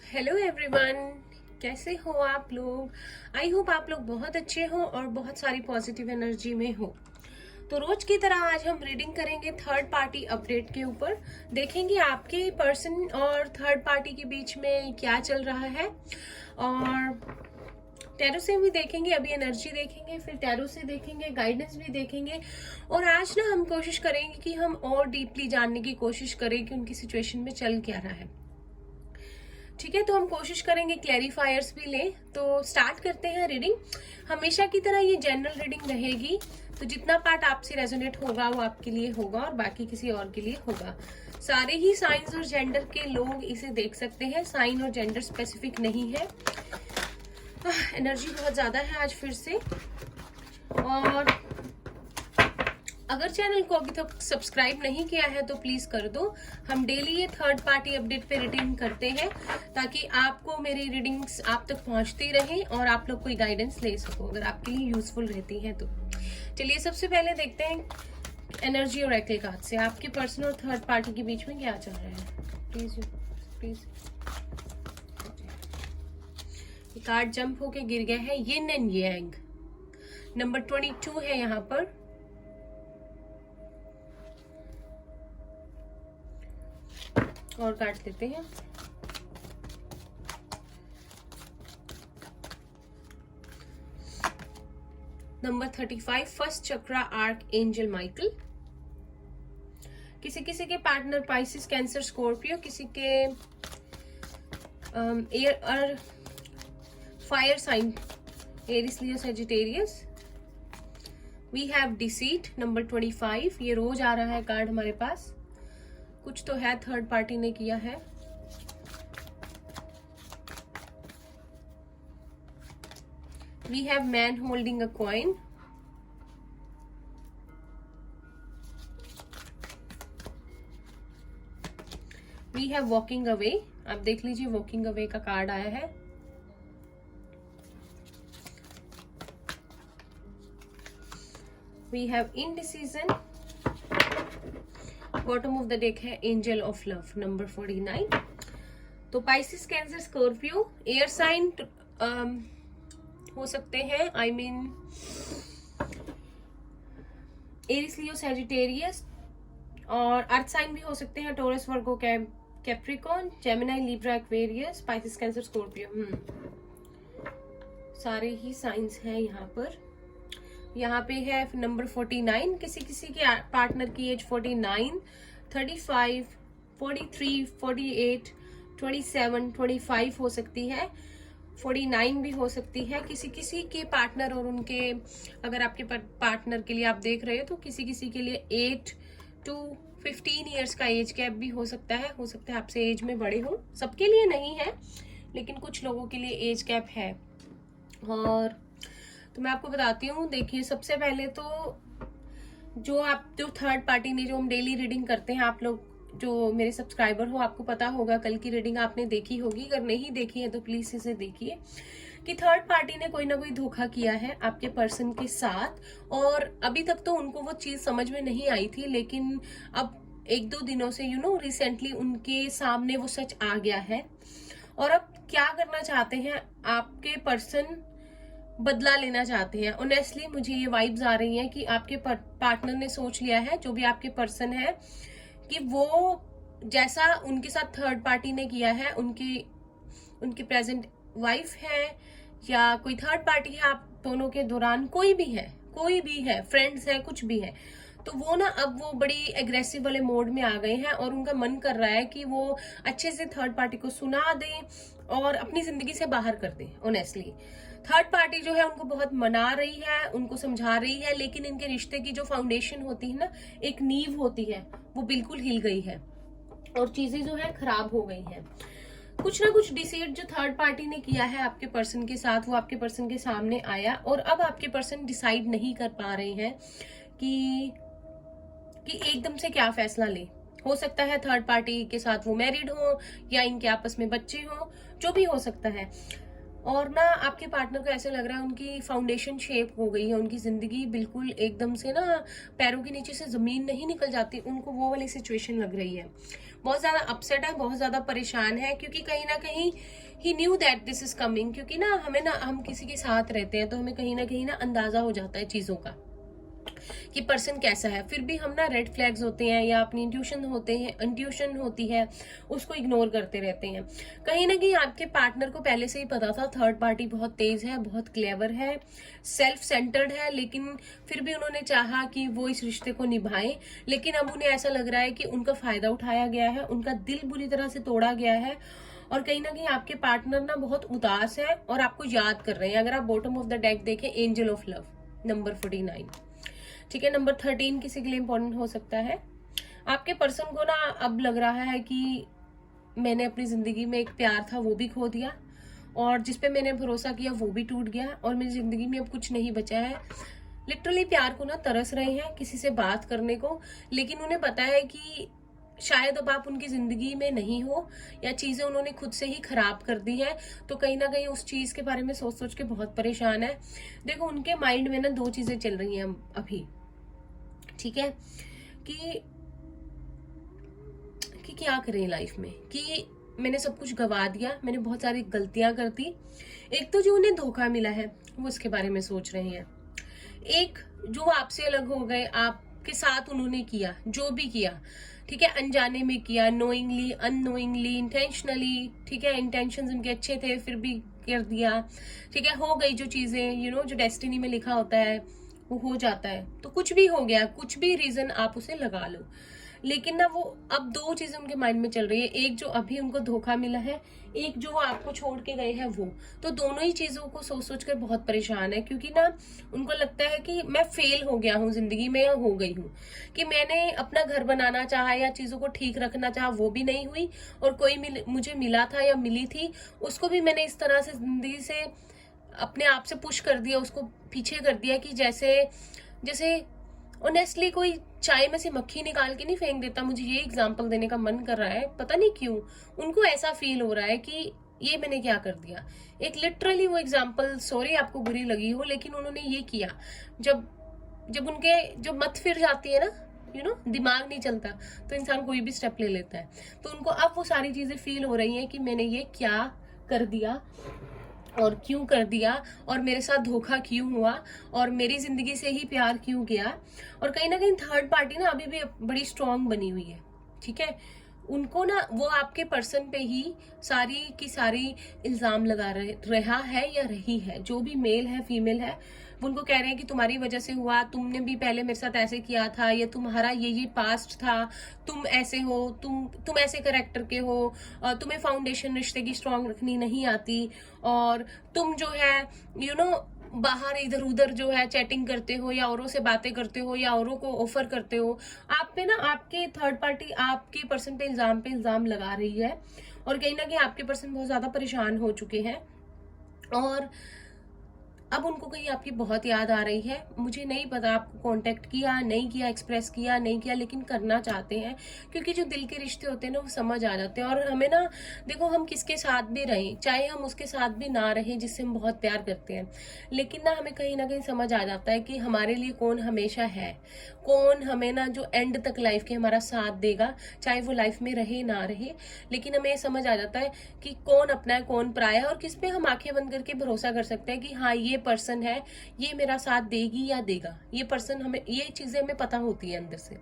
Hello everyone, कैसे हो आप लोग। आई होप आप लोग बहुत अच्छे हो और बहुत सारी पॉजिटिव एनर्जी में हो। तो रोज की तरह आज हम रीडिंग करेंगे थर्ड पार्टी अपडेट के ऊपर। देखेंगे आपके पर्सन और थर्ड पार्टी के बीच में क्या चल रहा है, और टैरो से भी देखेंगे। अभी एनर्जी देखेंगे, फिर टैरो से देखेंगे, गाइडेंस भी देखेंगे। और आज ना हम कोशिश करेंगे कि हम और डीपली जानने की कोशिश करें कि उनकी सिचुएशन में चल क्या रहा है। ठीक है, तो हम कोशिश करेंगे क्लैरिफायर्स भी लें। तो स्टार्ट करते हैं रीडिंग। हमेशा की तरह ये जनरल रीडिंग रहेगी, तो जितना पार्ट आपसे रेजोनेट होगा वो आपके लिए होगा और बाकी किसी और के लिए होगा। सारे ही साइंस और जेंडर के लोग इसे देख सकते हैं, साइन और जेंडर स्पेसिफिक नहीं है। एनर्जी बहुत ज्यादा है आज फिर से। और अगर चैनल को अभी तक सब्सक्राइब नहीं किया है तो प्लीज कर दो। हम डेली ये थर्ड पार्टी अपडेट पे रीडिंग करते हैं ताकि आपको मेरी रीडिंग्स आप तक पहुंचती रहें और आप लोग कोई गाइडेंस ले सको अगर आपके लिए यूजफुल रहती है तो। चलिए सबसे पहले देखते हैं एनर्जी और ऑरेकल कार्ड से आपके पर्सन और थर्ड पार्टी के बीच में क्या चल रहा है। Please please. कार्ड जंप होके गिर गया है, यिन एंड यांग। नंबर 22 है यहाँ पर। और काट लेते हैं। नंबर 35 फर्स्ट चक्रा आर्क एंजल माइकल। किसी किसी के पार्टनर पाइसिस, कैंसर, स्कॉर्पियो, किसी के एयर और fire sign Aries, Leo, Sagittarius. We have deceit number 25। ये रोज आ रहा है कार्ड हमारे पास। कुछ तो है थर्ड पार्टी ने किया है। We have man holding a coin. We have walking away. आप देख लीजिए वॉकिंग अवे का कार्ड आया है। We have indecision. Bottom of the deck है एंजल ऑफ लव नंबर 49। तो Pisces, Cancer, Scorpio, air sign हो सकते हैं। I mean Aries, Leo, Sagittarius, और अर्थ साइन भी हो सकते हैं। Taurus, Virgo, Capricorn, Gemini, Libra, Aquarius, Pisces, Cancer, Scorpio. सारे ही साइंस हैं यहाँ पर। यहाँ पे है नंबर 49। किसी किसी के पार्टनर की एज 49, 35, 43, 48, 27, 25 हो सकती है। 49 भी हो सकती है। किसी किसी के पार्टनर और उनके, अगर आपके पार्टनर के लिए आप देख रहे हो तो किसी किसी के लिए 8 to 15 ईयर्स का एज गैप भी हो सकता है। हो सकता है आपसे एज में बड़े हो, सबके लिए नहीं है लेकिन कुछ लोगों के लिए एज गैप है। और तो मैं आपको बताती हूँ। देखिए सबसे पहले तो जो थर्ड पार्टी ने, जो हम डेली रीडिंग करते हैं, आप लोग जो मेरे सब्सक्राइबर हो आपको पता होगा, कल की रीडिंग आपने देखी होगी। अगर नहीं देखी है तो प्लीज इसे देखिए कि थर्ड पार्टी ने कोई ना कोई धोखा किया है आपके पर्सन के साथ। और अभी तक तो उनको वो चीज समझ में नहीं आई थी, लेकिन अब 1-2 दिनों से रिसेंटली उनके सामने वो सच आ गया है। और अब क्या करना चाहते हैं आपके पर्सन, बदला लेना चाहते हैं। ऑनेस्टली मुझे ये वाइब्स आ रही हैं कि आपके पार्टनर ने सोच लिया है, जो भी आपके पर्सन है, कि वो जैसा उनके साथ थर्ड पार्टी ने किया है, उनकी प्रेजेंट वाइफ है या कोई थर्ड पार्टी है आप दोनों के दौरान, कोई भी है, फ्रेंड्स है, कुछ भी है, तो वो ना अब वो बड़ी एग्रेसिव वाले मोड में आ गए हैं और उनका मन कर रहा है कि वो अच्छे से थर्ड पार्टी को सुना दें और अपनी जिंदगी से बाहर कर दें। ऑनेस्टली थर्ड पार्टी जो है उनको बहुत मना रही है, उनको समझा रही है, लेकिन इनके रिश्ते की जो फाउंडेशन होती है ना, एक नींव होती है, वो बिल्कुल हिल गई है और चीजें जो है खराब हो गई हैं। कुछ ना कुछ डिसीड जो थर्ड पार्टी ने किया है आपके पर्सन के साथ, वो आपके पर्सन के सामने आया और अब आपके पर्सन डिसाइड नहीं कर पा रहे हैं कि एकदम से क्या फैसला ले। हो सकता है थर्ड पार्टी के साथ वो मैरिड हो या इनके आपस में बच्चे हो, जो भी हो सकता है। और ना आपके पार्टनर को ऐसे लग रहा है उनकी फाउंडेशन शेप हो गई है, उनकी जिंदगी बिल्कुल एकदम से ना पैरों के नीचे से जमीन नहीं निकल जाती, उनको वो वाली सिचुएशन लग रही है। बहुत ज्यादा अपसेट है, बहुत ज्यादा परेशान है, क्योंकि कहीं ना कहीं ही knew that this is coming. क्योंकि ना हमें ना, हम किसी के साथ रहते हैं तो हमें कहीं ना अंदाजा हो जाता है चीजों का कि पर्सन कैसा है। फिर भी हम ना रेड फ्लैग्स होते हैं या अपनी इंट्यूशन होती है, उसको इग्नोर करते रहते हैं। कहीं ना कहीं आपके पार्टनर को पहले से ही पता था थर्ड पार्टी बहुत तेज है, बहुत क्लेवर है, सेल्फ सेंटर्ड है, लेकिन फिर भी उन्होंने चाहा कि वो इस रिश्ते को निभाएं। लेकिन अब उन्हें ऐसा लग रहा है कि उनका फायदा उठाया गया है, उनका दिल बुरी तरह से तोड़ा गया है, और कहीं ना कहीं आपके पार्टनर ना बहुत उदास है और आपको याद कर रहे हैं। अगर आप बॉटम ऑफ द डेक देखें, एंजल ऑफ लव नंबर 49, ठीक है। नंबर 13 किसी के लिए इंपॉर्टेंट हो सकता है। आपके पर्सन को ना अब लग रहा है कि मैंने अपनी जिंदगी में एक प्यार था वो भी खो दिया, और जिसपे मैंने भरोसा किया वो भी टूट गया, और मेरी जिंदगी में अब कुछ नहीं बचा है। लिटरली प्यार को ना तरस रहे हैं किसी से बात करने को, लेकिन उन्हें पता है कि शायद अब आप उनकी जिंदगी में नहीं हो, या चीजें उन्होंने खुद से ही खराब कर दी है। तो कहीं ना कहीं उस चीज के बारे में सोच सोच के बहुत परेशान है। देखो, उनके माइंड में ना दो चीजें चल रही हैं अभी, ठीक है, कि क्या करें लाइफ में, कि मैंने सब कुछ गवा दिया, मैंने बहुत सारी गलतियां कर दी। एक तो जो उन्हें धोखा मिला है वो उसके बारे में सोच रहे हैं, एक जो आपसे अलग हो गए, आपके साथ उन्होंने किया जो भी किया, ठीक है, अनजाने में किया, नोइंगली, अननोइंगली, इंटेंशनली, ठीक है, इंटेंशंस उनके अच्छे थे फिर भी कर दिया, ठीक है, हो गई जो चीजें, जो डेस्टिनी में लिखा होता है वो हो जाता है। तो कुछ भी हो गया, कुछ भी रीजन आप उसे लगा लो, लेकिन ना वो अब दो चीजें उनके माइंड में चल रही है, एक जो अभी उनको धोखा मिला है, एक जो वो आपको छोड़ के गए हैं वो। तो दोनों ही चीजों को सोच सोच कर बहुत परेशान है, क्योंकि ना उनको लगता है कि मैं फेल हो गया हूँ जिंदगी में, या हो गई हूँ, कि मैंने अपना घर बनाना चाहा या चीजों को ठीक रखना चाहा, वो भी नहीं हुई, और कोई मुझे मिला था या मिली थी उसको भी मैंने इस तरह से जिंदगी से अपने आप से पुश कर दिया, उसको पीछे कर दिया कि जैसे ऑनेस्टली कोई चाय में से मक्खी निकाल के नहीं फेंक देता। मुझे ये एग्जांपल देने का मन कर रहा है, पता नहीं क्यों उनको ऐसा फील हो रहा है कि ये मैंने क्या कर दिया। एक लिटरली वो एग्जांपल, सॉरी आपको बुरी लगी हो, लेकिन उन्होंने ये किया। जब उनके जो मत फिर जाती है ना, दिमाग नहीं चलता, तो इंसान कोई भी स्टेप ले लेता है। तो उनको अब वो सारी चीजें फील हो रही हैं कि मैंने ये क्या कर दिया और क्यों कर दिया, और मेरे साथ धोखा क्यों हुआ, और मेरी जिंदगी से ही प्यार क्यों गया। और कहीं ना कहीं थर्ड पार्टी ना अभी भी बड़ी स्ट्रांग बनी हुई है, ठीक है। उनको ना वो आपके पर्सन पे ही सारी की सारी इल्जाम लगा रहा है या रही है, जो भी मेल है फीमेल है, वो उनको कह रहे हैं कि तुम्हारी वजह से हुआ, तुमने भी पहले मेरे साथ ऐसे किया था, या तुम्हारा ये पास्ट था, तुम ऐसे हो, तुम ऐसे करेक्टर के हो, तुम्हें फाउंडेशन रिश्ते की स्ट्रांग रखनी नहीं आती, और तुम जो है बाहर इधर उधर जो है चैटिंग करते हो, या औरों से बातें करते हो, या औरों को ऑफर करते हो। आप पे ना आपके थर्ड पार्टी आपके पर्सन पे इल्जाम लगा रही है, और कहीं ना कहीं आपके पर्सन बहुत ज्यादा परेशान हो चुके हैं, और अब उनको कहीं आपकी बहुत याद आ रही है। मुझे नहीं पता आपको कांटेक्ट किया नहीं किया, एक्सप्रेस किया नहीं किया, लेकिन करना चाहते हैं, क्योंकि जो दिल के रिश्ते होते हैं ना वो समझ आ जाते हैं। और हमें ना, देखो, हम किसके साथ भी रहें, चाहे हम उसके साथ भी ना रहें जिससे हम बहुत प्यार करते हैं, लेकिन ना हमें कहीं ना कहीं समझ आ जाता है कि हमारे लिए कौन हमेशा है, कौन हमें ना जो एंड तक लाइफ के हमारा साथ देगा, चाहे वो लाइफ में रहे ना रहे। लेकिन हमें ये समझ आ जाता है कि कौन अपना है कौन पराया है, और किस पे हम आंखें बंद करके भरोसा कर सकते हैं कि हाँ ये पर्सन है, ये मेरा साथ देगी या देगा, ये पर्सन, हमें ये चीजें हमें पता होती है अंदर से,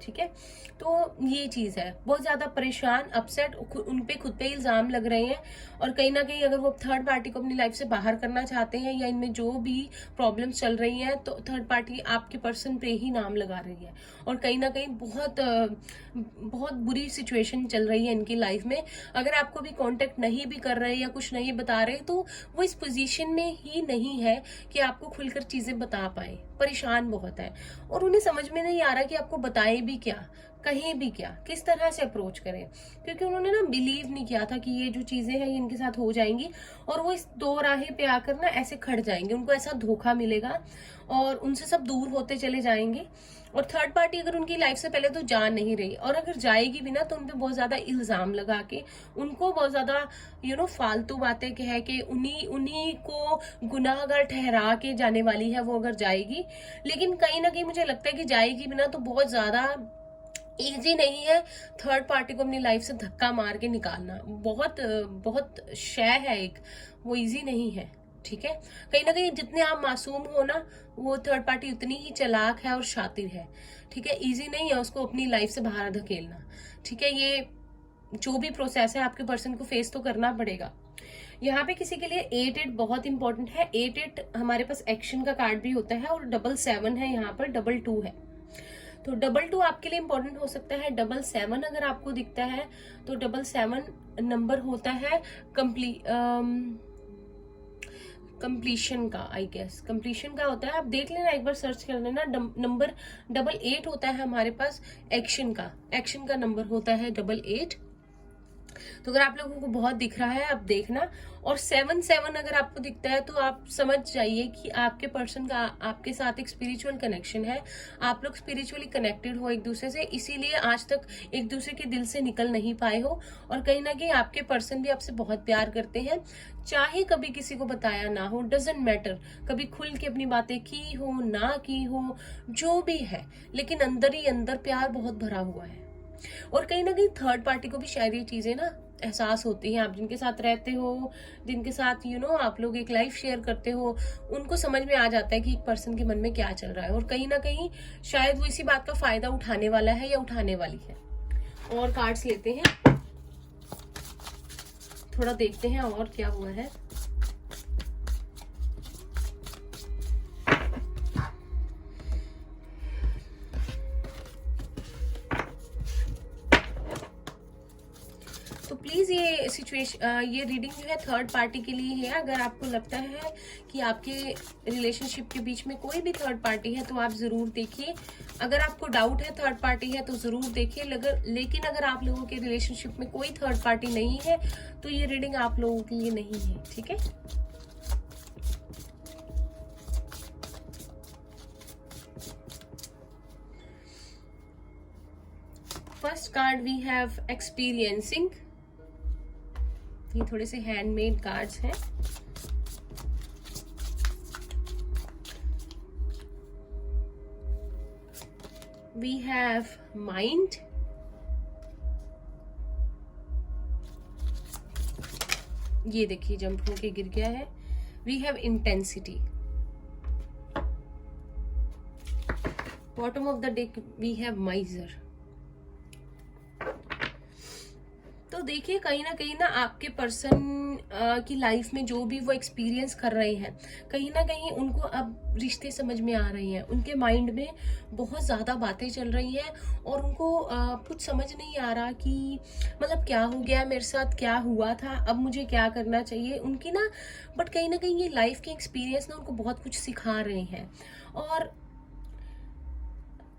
ठीक है। तो ये चीज है, बहुत ज्यादा परेशान, अपसेट, उनपे खुद पे इल्जाम लग रहे हैं, और कहीं ना कहीं अगर वो थर्ड पार्टी को अपनी लाइफ से बाहर करना चाहते हैं, या इनमें जो भी प्रॉब्लम्स चल रही हैं, तो थर्ड पार्टी आपके पर्सन पे ही नाम लगा रही है, और कहीं ना कहीं बहुत बुरी सिचुएशन चल रही है इनकी लाइफ में। अगर आपको भी कांटेक्ट नहीं भी कर रहे या कुछ नहीं बता रहे, तो वो इस पोजीशन में ही नहीं है कि आपको खुलकर चीजें बता पाए, परेशान बहुत है, और उन्हें समझ में नहीं आ रहा कि आपको बताए भी क्या, कहीं भी क्या, किस तरह से अप्रोच करें, क्योंकि उन्होंने ना बिलीव नहीं किया था कि ये जो चीजें हैं ये इनके साथ हो जाएंगी, और वो इस दो राहें पे आकर ना ऐसे खड़ जाएंगे, उनको ऐसा धोखा मिलेगा, और उनसे सब दूर होते चले जाएंगे। और थर्ड पार्टी अगर उनकी लाइफ से पहले तो जा नहीं रही, और अगर जाएगी भी ना, तो उनपे बहुत ज्यादा इल्जाम लगा के, उनको बहुत ज्यादा फालतू बातें कह के, उन्हीं को गुनाहगार ठहरा के जाने वाली है वो अगर जाएगी। लेकिन कहीं ना कहीं मुझे लगता है कि जाएगी भी ना, तो बहुत ज्यादा इजी नहीं है थर्ड पार्टी को अपनी लाइफ से धक्का मार के निकालना, बहुत बहुत शय है एक, वो इजी नहीं है। ठीक है, कहीं ना कहीं जितने आप मासूम हो ना, वो थर्ड पार्टी उतनी ही चालाक है और शातिर है। ठीक है, इजी नहीं है उसको अपनी लाइफ से बाहर धकेलना। ठीक है, ये जो भी प्रोसेस है आपके पर्सन को फेस तो करना पड़ेगा। यहाँ पे किसी के लिए 8-8 बहुत इंपॉर्टेंट है। 8-8 हमारे पास एक्शन का कार्ड भी होता है, और 7-7 है, यहाँ पर 2-2 है। तो 2-2 आपके लिए इंपॉर्टेंट हो सकता है। 7-7 अगर आपको दिखता है तो 7-7 नंबर होता है कंप्लीशन का, आई गेस कंप्लीशन का होता है। आप देख लेना, एक बार सर्च कर लेना। नंबर 8-8 होता है हमारे पास एक्शन का नंबर होता है 8-8। तो अगर आप लोगों को बहुत दिख रहा है, आप देखना। और 7-7 अगर आपको दिखता है तो आप समझ जाइए कि आपके पर्सन का आपके साथ एक स्पिरिचुअल कनेक्शन है। आप लोग स्पिरिचुअली कनेक्टेड हो एक दूसरे से, इसीलिए आज तक एक दूसरे के दिल से निकल नहीं पाए हो। और कहीं ना कहीं आपके पर्सन भी आपसे बहुत प्यार करते हैं, चाहे कभी किसी को बताया ना हो, डजेंट मैटर, कभी खुल के अपनी बातें की हो ना की हो, जो भी है, लेकिन अंदर ही अंदर प्यार बहुत भरा हुआ है। और कहीं ना कहीं थर्ड पार्टी को भी शायद ये चीजें ना एहसास होती हैं। आप जिनके साथ रहते हो, जिनके साथ आप लोग एक लाइफ शेयर करते हो, उनको समझ में आ जाता है कि एक पर्सन के मन में क्या चल रहा है। और कहीं ना कहीं शायद वो इसी बात का फायदा उठाने वाला है या उठाने वाली है। और कार्ड्स लेते हैं, थोड़ा देखते हैं और क्या हुआ है। तो प्लीज ये सिचुएशन, ये रीडिंग जो है थर्ड पार्टी के लिए है। अगर आपको लगता है कि आपके रिलेशनशिप के बीच में कोई भी थर्ड पार्टी है तो आप जरूर देखिए। अगर आपको डाउट है थर्ड पार्टी है तो जरूर देखिए। लेकिन अगर आप लोगों के रिलेशनशिप में कोई थर्ड पार्टी नहीं है तो ये रीडिंग आप लोगों के लिए नहीं है। ठीक है, first card we have experiencing. ये थोड़े से हैंडमेड कार्ड्स हैं। वी हैव माइंड, ये देखिए जंप होके गिर गया है। We have intensity. Bottom of the deck we have miser. तो देखिए कहीं ना आपके पर्सन की लाइफ में जो भी वो एक्सपीरियंस कर रहे हैं, कहीं ना कहीं उनको अब रिश्ते समझ में आ रहे हैं। उनके माइंड में बहुत ज़्यादा बातें चल रही हैं और उनको कुछ समझ नहीं आ रहा कि मतलब क्या हो गया मेरे साथ, क्या हुआ था, अब मुझे क्या करना चाहिए उनकी ना। बट कहीं ना कहीं ये लाइफ के एक्सपीरियंस ना उनको बहुत कुछ सिखा रहे हैं और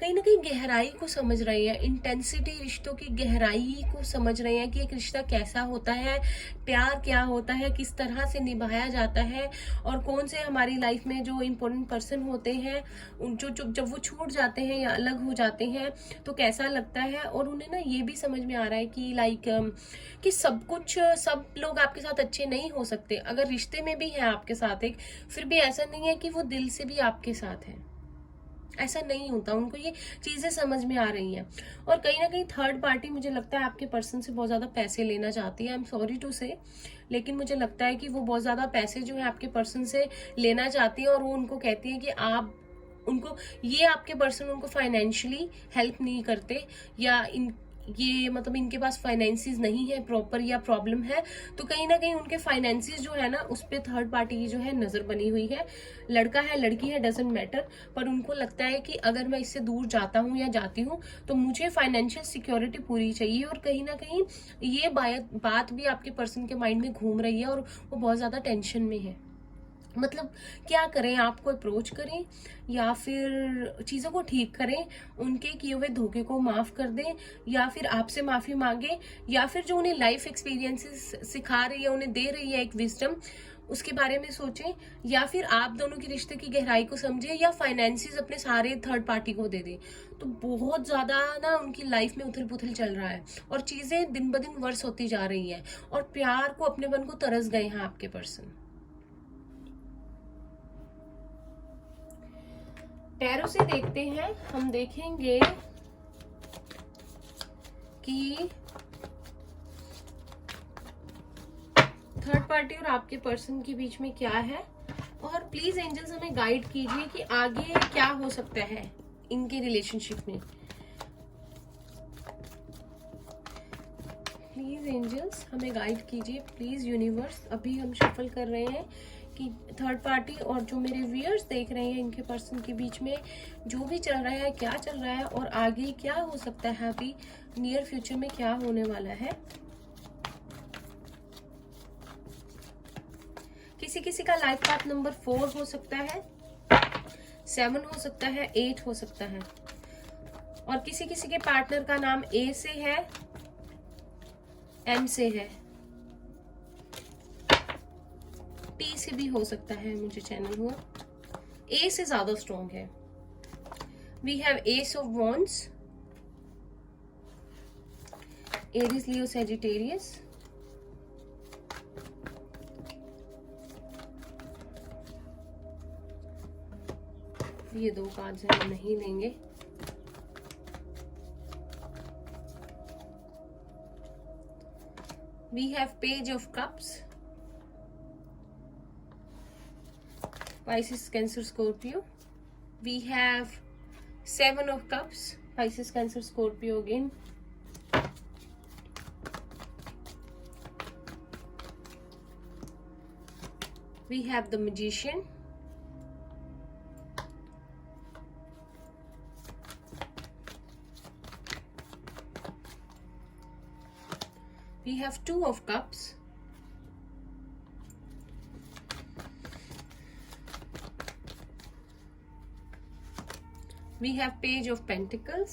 कहीं ना कहीं गहराई को समझ रहे हैं। इंटेंसिटी, रिश्तों की गहराई को समझ रहे हैं कि एक रिश्ता कैसा होता है, प्यार क्या होता है, किस तरह से निभाया जाता है, और कौन से हमारी लाइफ में जो इम्पोर्टेंट पर्सन होते हैं जो जब वो छूट जाते हैं या अलग हो जाते हैं तो कैसा लगता है। और उन्हें ना ये भी समझ में आ रहा है कि कि सब लोग आपके साथ अच्छे नहीं हो सकते। अगर रिश्ते में भी है आपके साथ एक, फिर भी ऐसा नहीं है कि वो दिल से भी आपके साथ है, ऐसा नहीं होता। उनको ये चीजें समझ में आ रही हैं। और कहीं ना कहीं थर्ड पार्टी मुझे लगता है आपके पर्सन से बहुत ज्यादा पैसे लेना चाहती है। आई एम सॉरी टू से, लेकिन मुझे लगता है कि वो बहुत ज्यादा पैसे जो है आपके पर्सन से लेना चाहती है और वो उनको कहती है कि आप उनको, ये आपके पर्सन उनको फाइनेंशियली हेल्प नहीं करते, या ये मतलब इनके पास फाइनेंसिस नहीं है प्रॉपर, या प्रॉब्लम है। तो कहीं ना कहीं उनके फाइनेंसिस जो है ना उस पे थर्ड पार्टी की जो है नजर बनी हुई है। लड़का है लड़की है डजेंट मैटर, पर उनको लगता है कि अगर मैं इससे दूर जाता हूँ या जाती हूँ तो मुझे फाइनेंशियल सिक्योरिटी पूरी चाहिए। और कहीं ना कहीं ये बात भी आपके पर्सन के माइंड में घूम रही है और वो बहुत ज्यादा टेंशन में है। मतलब क्या करें, आपको अप्रोच करें या फिर चीज़ों को ठीक करें, उनके किए हुए धोखे को माफ़ कर दें, या फिर आपसे माफ़ी मांगे, या फिर जो उन्हें लाइफ एक्सपीरियंसेस सिखा रही है, उन्हें दे रही है एक विजडम, उसके बारे में सोचें, या फिर आप दोनों के रिश्ते की गहराई को समझें, या फाइनेंसिस अपने सारे थर्ड पार्टी को दे दें। तो बहुत ज़्यादा ना उनकी लाइफ में उथल पुथल चल रहा है और चीज़ें दिन ब दिन वर्ष होती जा रही हैं और प्यार को, अपनेपन को तरस गए हैं आपके पर्सन। टैरो से देखते हैं, हम देखेंगे कि थर्ड पार्टी और आपके पर्सन के बीच में क्या है, और प्लीज एंजल्स हमें गाइड कीजिए कि आगे क्या हो सकता है इनके रिलेशनशिप में। प्लीज एंजल्स हमें गाइड कीजिए, प्लीज यूनिवर्स। अभी हम शफल कर रहे हैं कि थर्ड पार्टी और जो मेरे व्यूअर्स देख रहे हैं इनके पर्सन के बीच में जो भी चल रहा है, क्या चल रहा है और आगे क्या हो सकता है, अभी नियर फ्यूचर में क्या होने वाला है। किसी किसी का लाइफ पाथ नंबर 4 हो सकता है, 7 हो सकता है, 8 हो सकता है, और किसी किसी के पार्टनर का नाम ए से है, एम से है, टी से भी हो सकता है, मुझे चैनल हुआ ए से ज्यादा स्ट्रॉन्ग है। We have ace of wands, Aries, Leo, Sagittarius, ये 2 कार्ड्स हम नहीं लेंगे। We have page of cups, Pisces, Cancer, Scorpio. We have 7 of Cups, Pisces, Cancer, Scorpio again. We have the Magician. We have 2 of Cups. We have Page of Pentacles.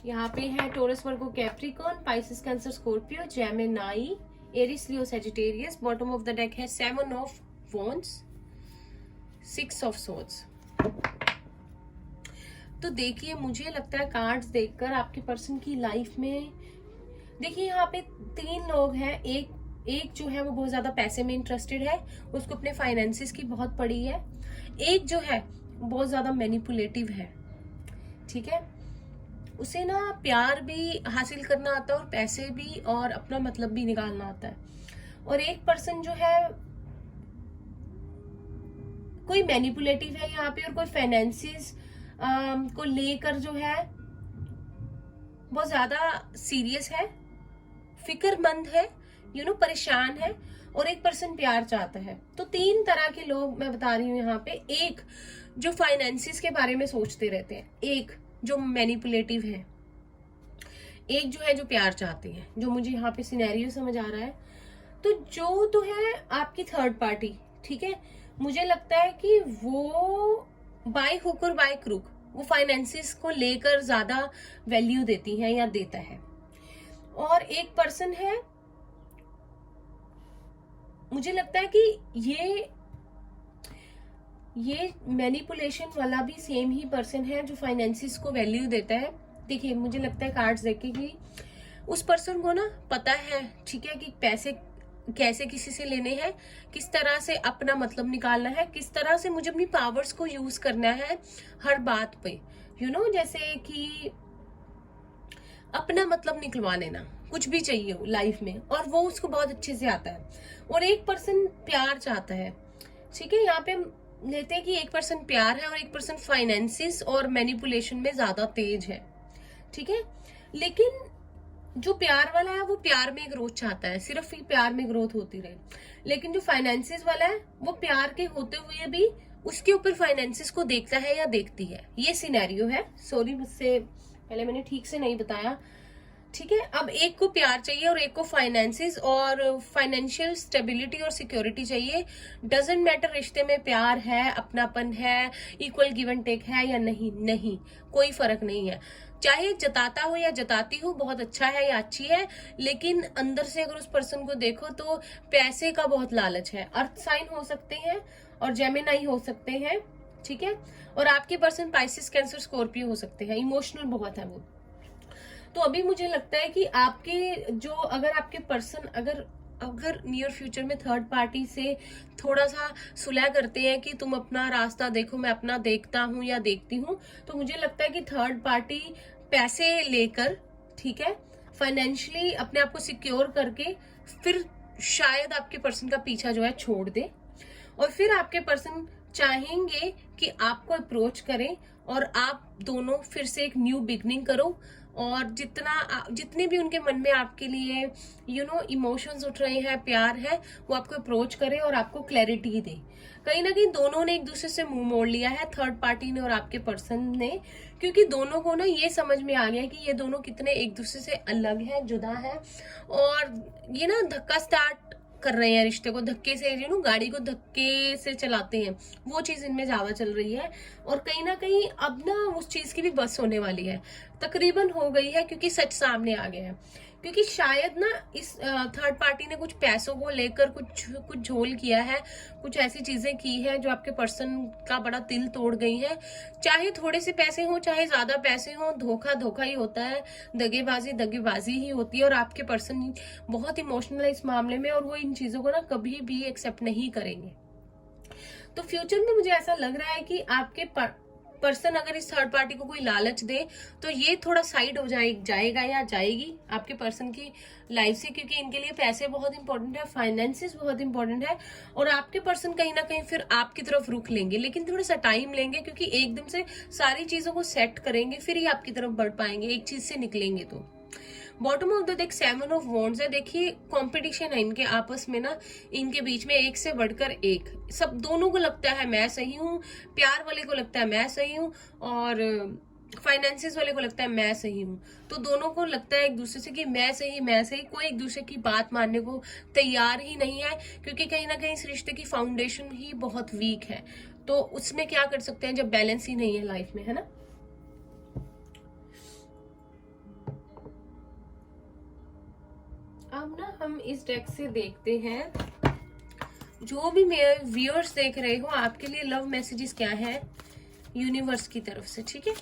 यहाँ पे है Taurus, Virgo, Capricorn, Pisces, Cancer, Scorpio, Gemini, Aries, Leo, Sagittarius. Bottom of the deck है 7 of wands, 6 of swords. तो देखिए, मुझे लगता है cards देखकर आपके पर्सन की लाइफ में, देखिए यहाँ पे 3 लोग हैं। एक जो है वो बहुत ज्यादा पैसे में इंटरेस्टेड है, उसको अपने फाइनेंसिस की बहुत पड़ी है। एक जो है बहुत ज्यादा मैनिपुलेटिव है, ठीक है, उसे ना प्यार भी हासिल करना आता है और पैसे भी और अपना मतलब भी निकालना आता है। और एक पर्सन जो है कोई मैनिपुलेटिव है यहाँ पे, और कोई फाइनेंसिस को लेकर जो है बहुत ज्यादा सीरियस है, फिक्रमंद है, परेशान है, और एक पर्सन प्यार चाहता है। तो 3 तरह के लोग मैं बता रही हूँ यहाँ पे। एक जो फाइनेंसिस के बारे में सोचते रहते हैं, एक जो मैनिपुलेटिव है, एक जो है जो प्यार चाहते हैं, जो मुझे यहाँ पे सिनेरियो समझ आ रहा है। तो जो तो है आपकी थर्ड पार्टी, ठीक है, मुझे लगता है कि वो बाय हुक और बाय क्रूक वो फाइनेंसिस को लेकर ज्यादा वैल्यू देती है या देता है। और एक पर्सन है, मुझे लगता है कि ये मैनिपुलेशन वाला भी सेम ही पर्सन है जो फाइनेंसिस को वैल्यू देता है। देखिए, मुझे लगता है कार्ड्स देखे कि उस पर्सन को ना पता है, ठीक है, कि पैसे कैसे किसी से लेने हैं, किस तरह से अपना मतलब निकालना है, किस तरह से मुझे अपनी पावर्स को यूज करना है हर बात पे, जैसे कि अपना मतलब निकलवा लेना, कुछ भी चाहिए हो लाइफ में, और वो उसको बहुत अच्छे से आता है। और एक पर्सन प्यार चाहता है, ठीक है, यहाँ पे हम लेते हैं कि एक पर्सन प्यार है और एक पर्सन फाइनेंसिस और मैनिपुलेशन में ज्यादा तेज है, ठीक है। लेकिन जो प्यार वाला है वो प्यार में ग्रोथ चाहता है, सिर्फ ही प्यार में ग्रोथ होती रहे। लेकिन जो फाइनेंसिस वाला है वो प्यार के होते हुए भी उसके ऊपर फाइनेंसिस को देखता है या देखती है। ये सिनेरियो है, सॉरी मुझसे पहले मैंने ठीक से नहीं बताया, ठीक है। अब एक को प्यार चाहिए और एक को फाइनेंसिस और फाइनेंशियल स्टेबिलिटी और सिक्योरिटी चाहिए। डजंट मैटर रिश्ते में प्यार है, अपनापन है, इक्वल गिव एंड टेक है या नहीं, कोई फर्क नहीं है। चाहे जताता हो या जताती हो, बहुत अच्छा है या अच्छी है, लेकिन अंदर से अगर उस पर्सन को देखो तो पैसे का बहुत लालच है। अर्थ साइन हो सकते हैं और जेमिनाई हो सकते हैं, ठीक है, और आपके पर्सन पाइसेस, कैंसर, स्कॉर्पियो हो सकते हैं। इमोशनल बहुत है वो। तो अभी मुझे लगता है कि आपके जो, अगर आपके पर्सन अगर नियर फ्यूचर में थर्ड पार्टी से थोड़ा सा सुलह करते हैं कि तुम अपना रास्ता देखो, मैं अपना देखता हूँ या देखती हूँ, तो मुझे लगता है कि थर्ड पार्टी पैसे लेकर, ठीक है, फाइनेंशियली अपने आप को सिक्योर करके फिर शायद आपके पर्सन का पीछा जो है छोड़ दे, और फिर आपके पर्सन चाहेंगे कि आपको अप्रोच करें और आप दोनों फिर से एक न्यू बिगनिंग करो, और जितने भी उनके मन में आपके लिए इमोशंस उठ रहे हैं, प्यार है, वो आपको अप्रोच करे और आपको क्लैरिटी दे। कहीं ना कहीं दोनों ने एक दूसरे से मुंह मोड़ लिया है, थर्ड पार्टी ने और आपके पर्सन ने, क्योंकि दोनों को ना ये समझ में आ गया कि ये दोनों कितने एक दूसरे से अलग हैं, जुदा हैं, और ये ना धक्का स्टार्ट कर रहे हैं रिश्ते को, धक्के से गाड़ी को धक्के से चलाते हैं, वो चीज इनमें ज्यादा चल रही है। और कहीं ना कहीं अब ना उस चीज की भी बस होने वाली है, तकरीबन हो गई है, क्योंकि सच सामने आ गया है। क्योंकि शायद ना इस थर्ड पार्टी ने कुछ पैसों को लेकर कुछ झोल किया है, कुछ ऐसी चीजें की है जो आपके पर्सन का बड़ा दिल तोड़ गई है। चाहे थोड़े से पैसे हो, चाहे ज्यादा पैसे हो, धोखा धोखा ही होता है, दगेबाजी दगेबाजी ही होती है, और आपके पर्सन बहुत इमोशनल है इस मामले में, और वो इन चीजों को ना कभी भी एक्सेप्ट नहीं करेंगे। तो फ्यूचर में मुझे ऐसा लग रहा है कि आपके पर्सन अगर इस थर्ड पार्टी को कोई लालच दे तो ये थोड़ा साइड हो जाएगा या जाएगी आपके पर्सन की लाइफ से, क्योंकि इनके लिए पैसे बहुत इंपॉर्टेंट है, फाइनेंसेस बहुत इंपॉर्टेंट है, और आपके पर्सन कहीं ना कहीं फिर आपकी तरफ रुख लेंगे, लेकिन थोड़ा सा टाइम लेंगे, क्योंकि एकदम से सारी चीजों को सेट करेंगे फिर ही आपकी तरफ बढ़ पाएंगे, एक चीज से निकलेंगे। तो bottom of the deck 7 of wands है। देखिए कंपटीशन है इनके आपस में ना, इनके बीच में एक से बढ़कर एक, सब दोनों को लगता है मैं सही हूँ, प्यार वाले को लगता है मैं सही हूँ, और फाइनेंसिस वाले को लगता है मैं सही हूँ। तो दोनों को लगता है एक दूसरे से कि मैं सही, कोई एक दूसरे की बात मानने को तैयार ही नहीं है, क्योंकि कहीं ना कहीं इस रिश्ते की फाउंडेशन ही बहुत वीक है। तो उसमें क्या कर सकते हैं जब बैलेंस ही नहीं है लाइफ में, है ना। अब ना हम इस डेक से देखते हैं, जो भी मेरे व्यूअर्स देख रहे हो, आपके लिए लव मैसेजेस क्या है यूनिवर्स की तरफ से, ठीक है।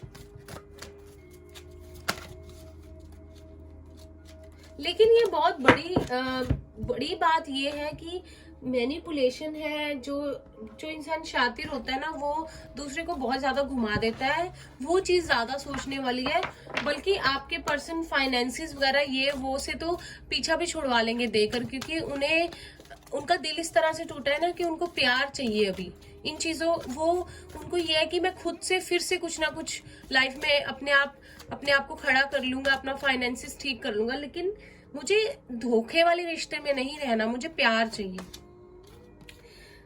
लेकिन ये बहुत बड़ी बात ये है कि मैनिपुलेशन है, जो इंसान शातिर होता है ना, वो दूसरे को बहुत ज्यादा घुमा देता है, वो चीज ज्यादा सोचने वाली है। बल्कि आपके पर्सन फाइनेंसिस वगैरह ये वो से तो पीछा भी छुड़वा लेंगे देकर, क्योंकि उनका दिल इस तरह से टूटा है ना कि उनको प्यार चाहिए अभी। इन चीजों उनको ये है कि मैं खुद से फिर से कुछ ना कुछ लाइफ में अपने आप को खड़ा कर लूंगा, अपना फाइनेंसिस ठीक कर लूंगा, लेकिन मुझे धोखे वाले रिश्ते में नहीं रहना, मुझे प्यार चाहिए।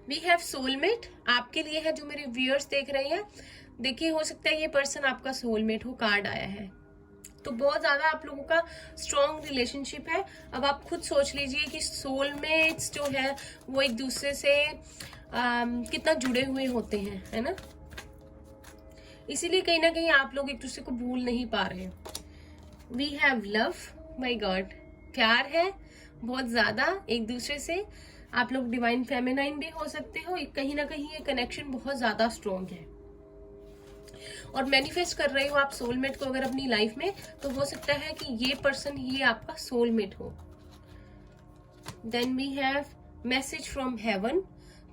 वी हैव सोलमेट आपके लिए है, जो मेरे व्यूअर्स देख रहे हैं। देखिए हो सकता है ये पर्सन आपका सोलमेट हो, कार्ड आया है, तो बहुत ज्यादा आप लोगों का स्ट्रॉन्ग रिलेशनशिप है। अब आप खुद सोच लीजिए कि सोलमेट्स जो है वो एक दूसरे से कितना जुड़े हुए होते हैं, है ना। इसीलिए कहीं ना कहीं आप लोग एक दूसरे को भूल नहीं पा रहे। We have love, my God, प्यार है बहुत ज्यादा एक दूसरे से। आप लोग डिवाइन फेमिनाइन भी हो सकते हो, कहीं ना कहीं ये कनेक्शन बहुत ज्यादा स्ट्रॉन्ग है, और मैनिफेस्ट कर रहे हो आप सोलमेट को अगर अपनी लाइफ में, तो हो सकता है कि ये पर्सन ही आपका सोलमेट हो। Then we have message from heaven.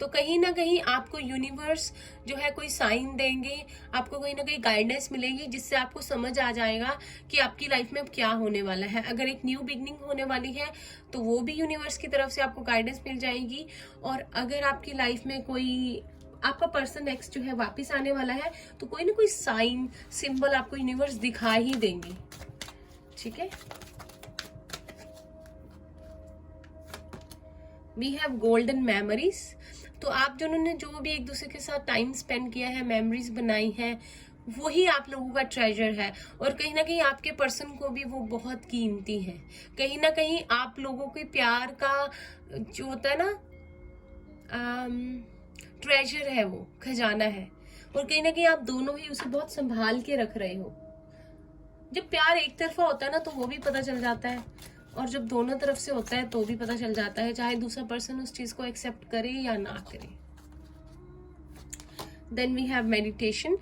तो कहीं ना कहीं आपको यूनिवर्स जो है कोई साइन देंगे, आपको कहीं ना कहीं गाइडेंस मिलेगी, जिससे आपको समझ आ जाएगा कि आपकी लाइफ में अब क्या होने वाला है। अगर एक न्यू बिगनिंग होने वाली है तो वो भी यूनिवर्स की तरफ से आपको गाइडेंस मिल जाएगी, और अगर आपकी लाइफ में कोई आपका पर्सन नेक्स्ट जो है वापस आने वाला है, तो कोई ना कोई साइन सिंबल आपको यूनिवर्स दिखा ही देंगे, ठीक है। We have golden memories. तो आप जिन्होंने जो भी एक दूसरे के साथ टाइम स्पेंड किया है, मेमोरीज बनाई है, वही आप लोगों का ट्रेजर है, और कहीं ना कहीं आपके पर्सन को भी वो बहुत कीमती है। कहीं ना कहीं आप लोगों के प्यार का जो होता है ना ट्रेजर है, वो खजाना है, और कहीं ना कहीं आप दोनों ही उसे बहुत संभाल के रख रहे हो। जब प्यार एक तरफा होता है ना तो वो भी पता चल जाता है, और जब दोनों तरफ से होता है तो भी पता चल जाता है, चाहे दूसरा पर्सन उस चीज को एक्सेप्ट करे या ना करे। Then we have meditation.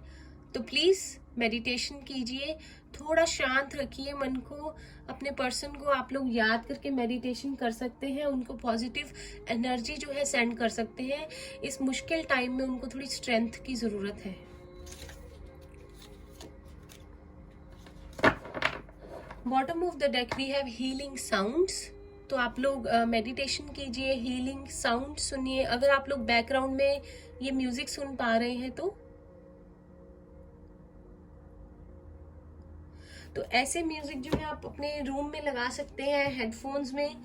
तो प्लीज मेडिटेशन कीजिए, थोड़ा शांत रखिए मन को, अपने पर्सन को आप लोग याद करके मेडिटेशन कर सकते हैं, उनको पॉजिटिव एनर्जी जो है सेंड कर सकते हैं। इस मुश्किल टाइम में उनको थोड़ी स्ट्रेंथ की जरूरत है। Bottom of the deck we have healing sounds. तो आप लोग मेडिटेशन कीजिए, हीलिंग साउंड सुनिए। अगर आप लोग बैकग्राउंड में ये म्यूजिक सुन पा रहे हैं तो ऐसे म्यूजिक जो है आप अपने रूम में लगा सकते हैं हेडफोन्स में।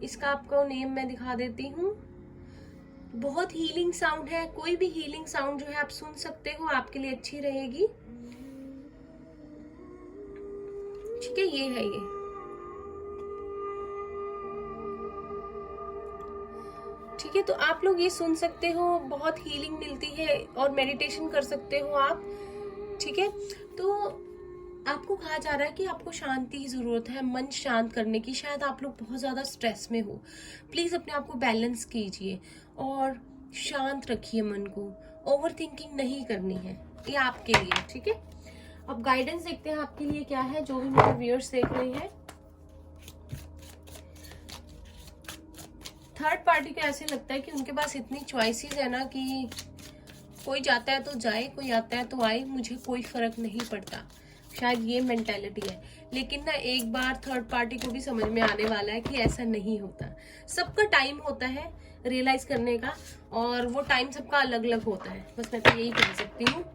इसका आपको नेम मैं दिखा देती हूँ। बहुत हीलिंग साउंड है, कोई भी हीलिंग साउंड जो है आप सुन सकते हो, आपके लिए अच्छी रहेगी। ठीक है, ये है ये। ठीक है, तो आप लोग ये सुन सकते हो, बहुत हीलिंग मिलती है और मेडिटेशन कर सकते हो आप। ठीक है, तो आपको कहा जा रहा है कि आपको शांति की जरूरत है, मन शांत करने की। शायद आप लोग बहुत ज्यादा स्ट्रेस में हो, प्लीज अपने आप को बैलेंस कीजिए और शांत रखिए मन को। ओवर थिंकिंग नहीं करनी है, ये आपके लिए। ठीक है, अब गाइडेंस देखते हैं आपके लिए क्या है, जो भी मेरे व्यूअर्स देख रहे हैं। थर्ड पार्टी को ऐसे लगता है कि उनके पास इतनी चॉइसेस है ना कि कोई जाता है तो जाए, कोई आता है तो आए, मुझे कोई फर्क नहीं पड़ता। शायद ये मेंटालिटी है, लेकिन ना एक बार थर्ड पार्टी को भी समझ में आने वाला है कि ऐसा नहीं होता। सबका टाइम होता है रियलाइज करने का, और वो टाइम सबका अलग अलग होता है। बस मैं तो यही कह सकती हूँ।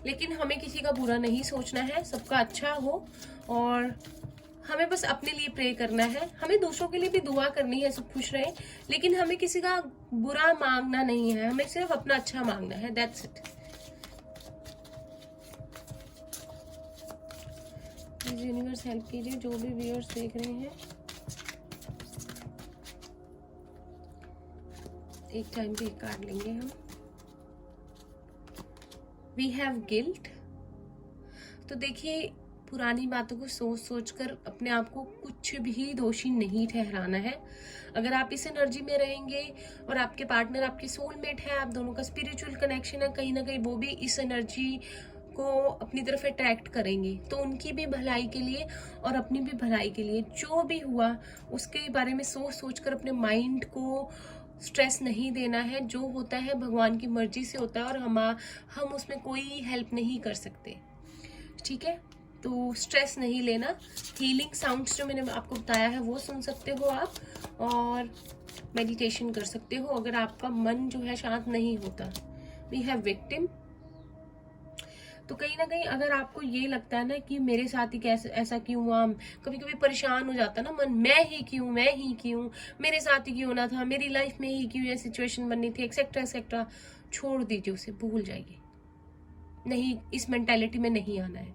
लेकिन हमें किसी का बुरा नहीं सोचना है, सबका अच्छा हो, और हमें बस अपने लिए प्रे करना है। हमें दूसरों के लिए भी दुआ करनी है, सब खुश रहे, लेकिन हमें किसी का बुरा मांगना नहीं है, हमें सिर्फ अपना अच्छा मांगना है। That's it. Please universe help कीजिए, जो भी व्यूअर्स देख रहे हैं। एक टाइम पे एक कार्ड लेंगे हम। We have guilt. तो देखिए, पुरानी बातों को सोच सोच कर अपने आप को कुछ भी दोषी नहीं ठहराना है। अगर आप इस एनर्जी में रहेंगे और आपके पार्टनर आपके सोलमेट है, आप दोनों का स्पिरिचुअल कनेक्शन है, कहीं ना कहीं वो भी इस एनर्जी को अपनी तरफ अट्रैक्ट करेंगे, तो उनकी भी भलाई के लिए और अपनी भी भलाई के लिए जो भी हुआ उसके बारे में सोच सोच कर अपने माइंड को स्ट्रेस नहीं देना है। जो होता है भगवान की मर्जी से होता है, और हम उसमें कोई हेल्प नहीं कर सकते। ठीक है, तो स्ट्रेस नहीं लेना। हीलिंग साउंड्स जो मैंने आपको बताया है वो सुन सकते हो आप, और मेडिटेशन कर सकते हो अगर आपका मन जो है शांत नहीं होता। We have victim. तो कहीं ना कहीं अगर आपको ये लगता है ना कि मेरे साथ ही कैसे ऐसा क्यों हुआ, कभी कभी परेशान हो जाता है ना मन, मैं ही क्यों, मेरे साथ ही क्यों होना था, मेरी लाइफ में ही क्यों ये सिचुएशन बननी थी, एक्सेट्रा एक्सेट्रा। छोड़ दीजिए उसे, भूल जाइए। नहीं, इस मेंटालिटी में नहीं आना है।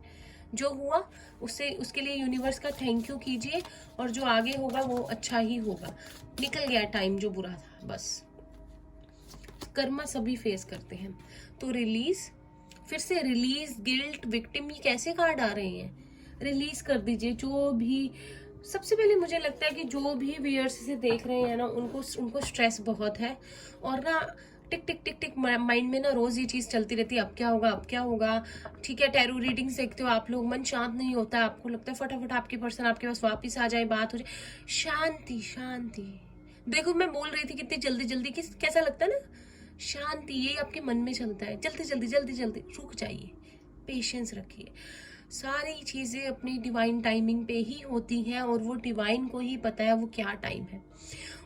जो हुआ उसके लिए यूनिवर्स का थैंक यू कीजिए, और जो आगे होगा वो अच्छा ही होगा। निकल गया टाइम जो बुरा था, बस। कर्मा सभी फेस करते हैं। तो रिलीज, फिर से रिलीज, गिल्ट, विक्टिम, ये कैसे कार्ड आ रहे हैं? रिलीज कर दीजिए जो भी। सबसे पहले मुझे लगता है कि जो भी व्यूअर्स इसे देख रहे हैं ना, उनको स्ट्रेस बहुत है, और ना टिक टिक टिक टिक माइंड में ना रोज ये चीज चलती रहती है, अब क्या होगा। ठीक है, टैरो रीडिंग्स देखते हो आप लोग, मन शांत नहीं होता, आपको लगता है फटाफट आपकी पर्सन आपके पास वापस आ जाए, बात हो जाए। शांति शांति। देखो मैं बोल रही थी कितनी जल्दी जल्दी, कैसा लगता है ना, शांति। ये आपके मन में चलता है, जल्दी रुक जाइए, पेशेंस रखिए। सारी चीजें अपनी डिवाइन टाइमिंग पे ही होती हैं, और वो डिवाइन को ही पता है वो क्या टाइम है।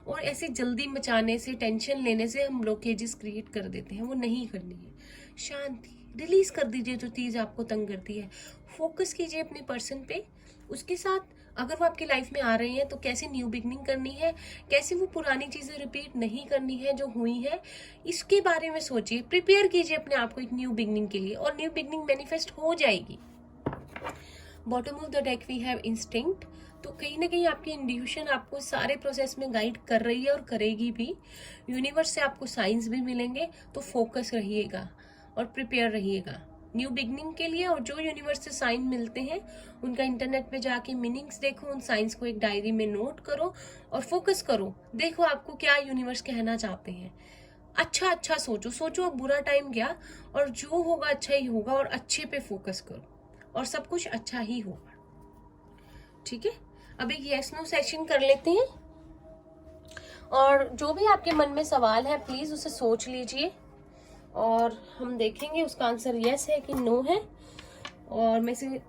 और ऐसे जल्दी मचाने से, टेंशन लेने से हम ब्लॉकेजेस क्रिएट कर देते हैं, वो नहीं करनी है। शांति, रिलीज कर दीजिए जो चीज आपको तंग करती है। फोकस कीजिए अपने पर्सन पे, उसके साथ अगर वो आपकी लाइफ में आ रहे हैं तो कैसे न्यू बिगनिंग करनी है, कैसे वो पुरानी चीजें रिपीट नहीं करनी है जो हुई है, इसके बारे में सोचिए। प्रिपेयर कीजिए अपने आप को एक न्यू बिगनिंग के लिए, और न्यू बिगनिंग मैनिफेस्ट हो जाएगी। Bottom of the deck we have instinct. तो कहीं ना कहीं आपकी इंट्यूशन आपको सारे प्रोसेस में गाइड कर रही है और करेगी भी। यूनिवर्स से आपको साइंस भी मिलेंगे, तो फोकस रहिएगा और प्रिपेयर रहिएगा न्यू बिगनिंग के लिए। और जो यूनिवर्स से साइन मिलते हैं उनका इंटरनेट पे जाके मीनिंग्स देखो, उन साइंस को एक डायरी में नोट करो और फोकस करो। देखो आपको क्या यूनिवर्स कहना चाहते हैं। अच्छा सोचो। अब बुरा टाइम गया, और जो होगा अच्छा ही होगा, और अच्छे पे फोकस करो और सब कुछ अच्छा ही होगा। ठीक है, अब एक यस नो सेशन कर लेते हैं, और जो भी आपके मन में सवाल है प्लीज उसे सोच लीजिए, और हम देखेंगे उसका आंसर यस है कि नो है। और मैं से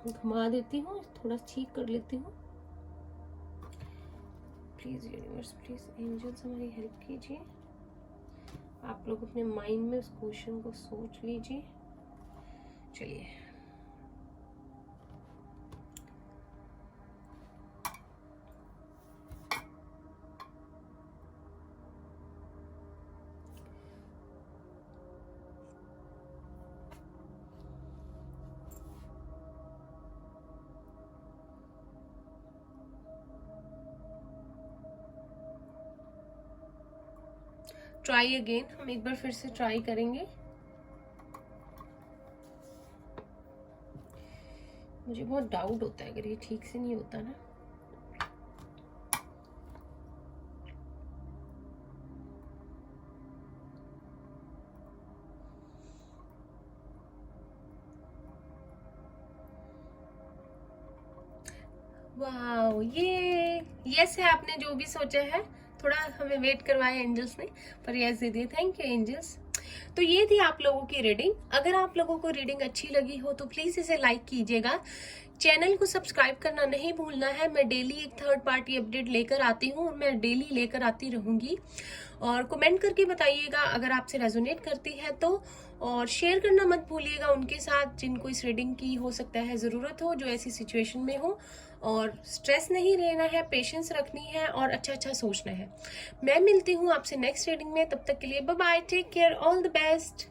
घुमा देती हूँ, थोड़ा ठीक कर लेती हूँ। प्लीज यूनिवर्स, प्लीज एंजल्स हमारी हेल्प कीजिए। आप लोग अपने माइंड में उस क्वेश्चन को सोच लीजिए। चलिए, ट्राई अगेन, हम एक बार फिर से ट्राई करेंगे। मुझे बहुत डाउट होता है अगर ये ठीक से नहीं होता ना। वाओ, ये यस है, आपने जो भी सोचा है। थोड़ा हमें वेट करवाया एंजल्स ने, पर यस दे दिए। Thank you angels. तो ये थी आप लोगों की रीडिंग। अगर आप लोगों को रीडिंग अच्छी लगी हो तो प्लीज इसे लाइक कीजिएगा। चैनल को सब्सक्राइब करना नहीं भूलना है। मैं डेली एक थर्ड पार्टी अपडेट लेकर आती हूँ और मैं डेली लेकर आती रहूंगी। और कमेंट करके बताइएगा अगर आपसे रेजोनेट करती है तो, और शेयर करना मत भूलिएगा उनके साथ जिनको इस रीडिंग की हो सकता है जरूरत हो, जो ऐसी सिचुएशन में हो। और स्ट्रेस नहीं लेना है, पेशेंस रखनी है और अच्छा अच्छा सोचना है। मैं मिलती हूँ आपसे नेक्स्ट रीडिंग में, तब तक के लिए bye bye, take care, all the best.